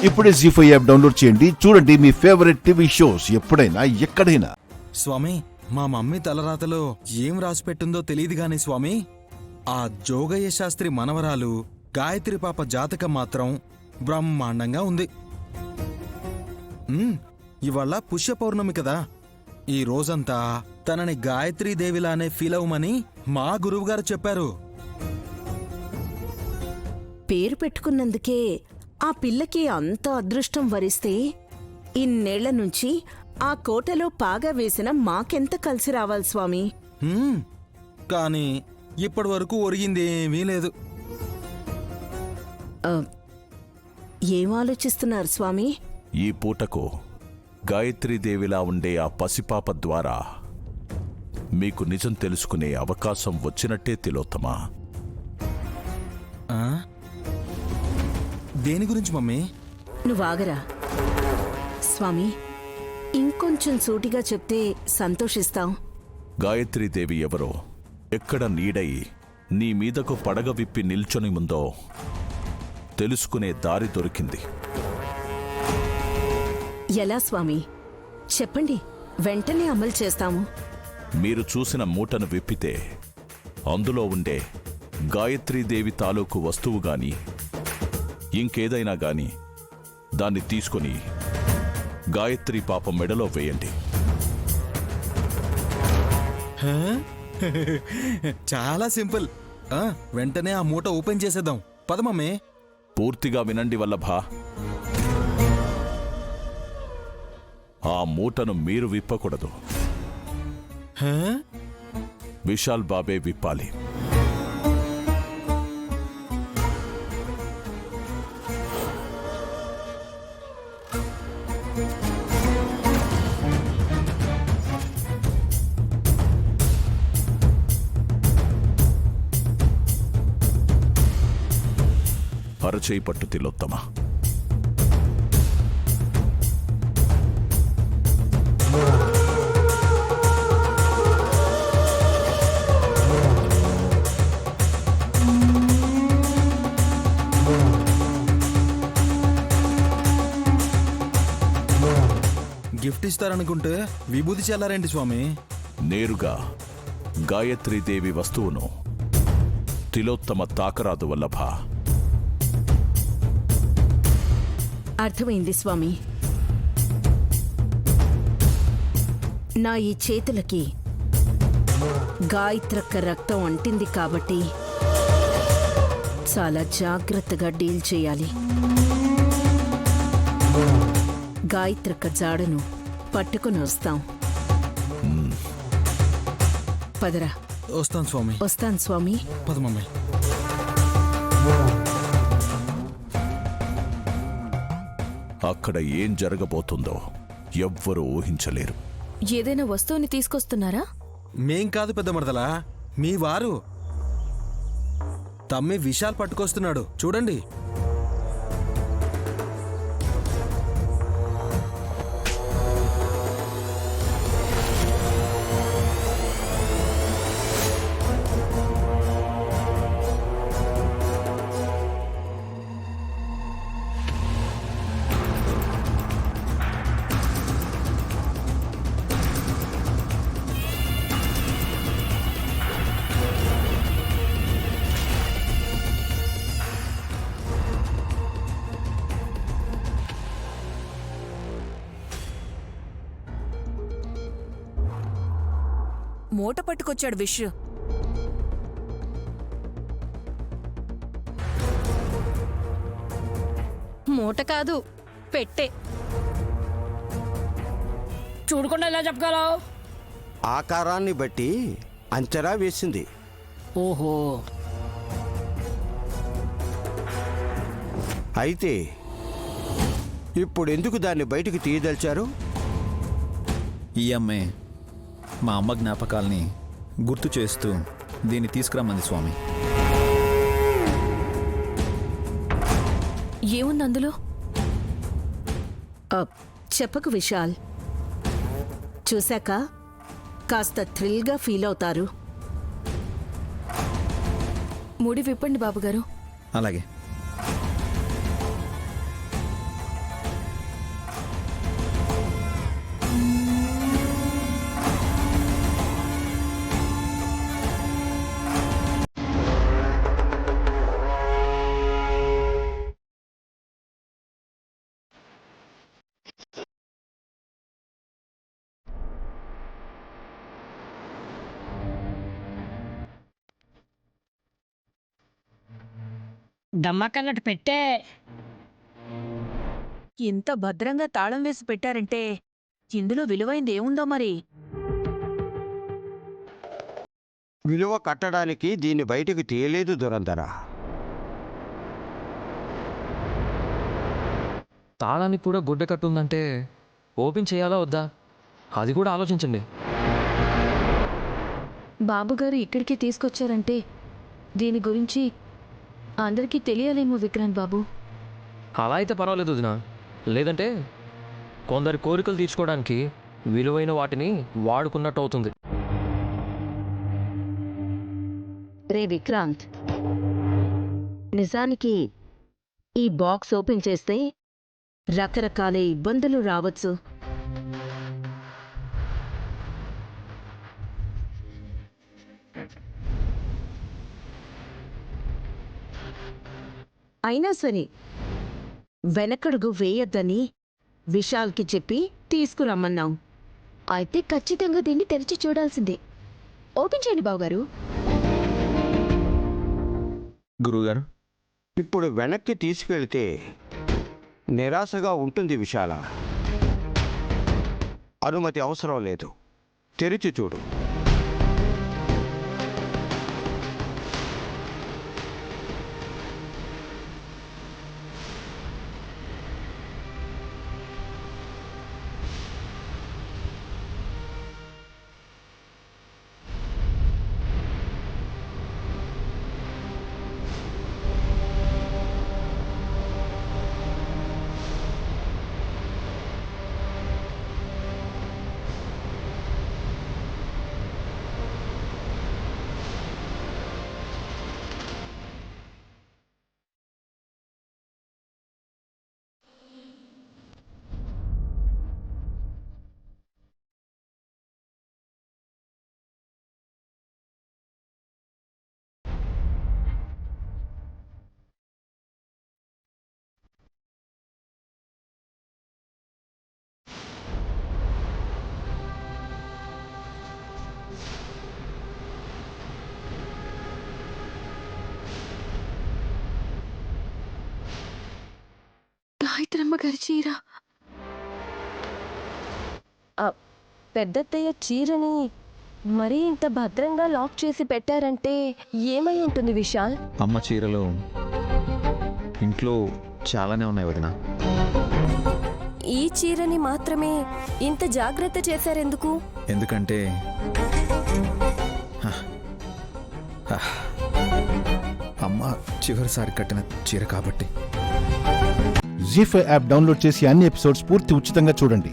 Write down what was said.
ఇప్పుడే జీ5 app download చేయండి. చూడండి మీ ఫేవరెట్ టీవీ షోస్ ఎప్పుడైనా ఎక్కడైనా. స్వామి, మా మమ్మీ తలరాతలో ఏం రాసిపెట్టిందో తెలియదు గాని స్వామి, ఆ జోగయ్య శాస్త్రి మనవరాలు గాయత్రి పాప జాతకం మాత్రం బ్రహ్మాండంగా ఉంది. ఇవాళ పుష్య పౌర్ణమి కదా, ఈ రోజంతా తనని గాయత్రీదేవిలానే ఫీల్ అవ్వమని మా గురువుగారు చెప్పారు. పేరు పెట్టుకున్నందుకే ఆ పిల్లకి అంత అదృష్టం వరిస్తే ఇన్నేళ్ల నుంచి ఆ కోటలో పాగా వేసిన మాకెంత కలిసి రావాలి స్వామి. కానీ ఇప్పటి వరకు ఒరిగిందేమీ లేదు. ఏం ఆలోచిస్తున్నారు స్వామి? ఈ పూటకు గాయత్రీదేవిలా ఉండే ఆ పసిపాప ద్వారా మీకు నిజం తెలుసుకునే అవకాశం వచ్చినట్టే తిలోత్తమా. దేని గురించి మమ్మీ? నువ్వాగరా స్వామి, ఇంకొంచెం సూటిగా చెప్తే సంతోషిస్తాం. గాయత్రీదేవి ఎవరో, ఎక్కడ నీడై నీ మీదకు పడగ విప్పి నిల్చొని ఉందో తెలుసుకునే దారి దొరికింది. ఎలా స్వామి? చెప్పండి, వెంటనే అమలు చేస్తాము. మీరు చూసిన మూటను విప్పితే అందులో ఉండే గాయత్రీదేవి తాలూకు వస్తువు గాని ఇంకేదైనా గాని దాన్ని తీసుకుని గాయత్రి పాప మెడలో వేయండి. చాలా సింపుల్. వెంటనే ఆ మూట ఓపెన్ చేసేద్దాం. పదమమ్మే. పూర్తిగా వినండి వల్లభా. ఆ మూటను మీరు విప్పకూడదు, విశాల్ బాబే విప్పాలి. అరచేయి పట్టు తిలోత్తమ. గిఫ్ట్ ఇస్తారనుకుంటే విభూతి చల్లారేంటి స్వామి? నేరుగా గాయత్రీదేవి వస్తువును తిలోత్తమ తాకరాదు వల్లభా. అర్థమైంది స్వామి. నా ఈ చేతులకి గాయత్రక్క రక్తం అంటింది కాబట్టి చాలా జాగ్రత్తగా డీల్ చేయాలి. గాయత్రక్క జాడను పట్టుకుని వస్తాం. పదరా. వస్తాను స్వామి. వస్తాను స్వామి. పదమమ్మే. అక్కడ ఏం జరగబోతుందో ఎవ్వరూ ఊహించలేరు. ఏదైనా వస్తువుని తీసుకొస్తున్నారా? మేం కాదు పెద్ద మరదలా, మీ వారు. తమ్మి విశాల్ పట్టుకొస్తున్నాడు చూడండి. మూట పట్టుకొచ్చాడు విష్. మూట కాదు, పెట్టే. చూడకుండా ఎలా చెప్పగలవు? ఆకారాన్ని బట్టి అంచనా వేసింది. ఓహో, అయితే ఇప్పుడు ఎందుకు దాన్ని బయటికి తీయదలిచారు? ఈ అమ్మే మా అమ్మ జ్ఞాపకాల్ని గుర్తు చేస్తూ దీన్ని తీసుకురమ్మంది స్వామి. ఏముంది అందులో? చెప్పకు విశాల్, చూశాక కాస్త థ్రిల్గా ఫీల్ అవుతారు. ముడి విప్పండి బాబుగారు. అలాగే. దమ్మకన్నట్టు పెట్టే. ఇంత భద్రంగా తాళం వేసి పెట్టారంటే ఇందులో విలువైంది ఏముందో మరి. విలువ కట్టడానికి దీన్ని బయటకు తీయలేదు దురంధర. తాళానికి కూడా గుడ్డ కట్టుందంటే ఓపెన్ చేయాలా వద్దా అది కూడా ఆలోచించండి. బాబుగారు ఇక్కడికి తీసుకొచ్చారంటే దీని గురించి అందరికీ తెలియాలేమో విక్రాంత్ బాబు. అలా అయితే పర్వాలేదు వదినా. లేదంటే కొందరి కోరికలు తీర్చుకోవడానికి విలువైన వాటిని వాడుకున్నట్టు అవుతుంది. రే విక్రాంత్, నిజానికి ఈ బాక్స్ ఓపెన్ చేస్తే రకరకాల ఇబ్బందులు రావచ్చు. అయినా సరే వెనకడుగు వేయొద్దని విశాల్కి చెప్పి తీసుకురమ్మన్నాం. అయితే ఖచ్చితంగా దీన్ని తెరిచి చూడాల్సిందే. ఓపెన్ చేయండి బావగారు. గురువుగారు, ఇప్పుడు వెనక్కి తీసుకెళ్తే నిరాశగా ఉంటుంది విశాల. అనుమతి అవసరం లేదు. తెరిచి చూడు. గాయత్రమ్మ గారి చీర. పెద్దత్తయ్య చీరని మరీ ఇంత భద్రంగా లాక్ చేసి పెట్టారంటే ఏమై ఉంటుంది విశాల్? అమ్మ చీరలు ఇంట్లో చాలానే ఉన్నాయి వదినా. ఈ చీరని మాత్రమే ఇంత జాగ్రత్త చేశారెందుకు? ఎందుకంటే అమ్మ చివరిసారి కట్టిన చీర కాబట్టి. జీ5 యాప్ డౌన్లోడ్ చేసి అన్ని ఎపిసోడ్స్ పూర్తి ఉచితంగా చూడండి.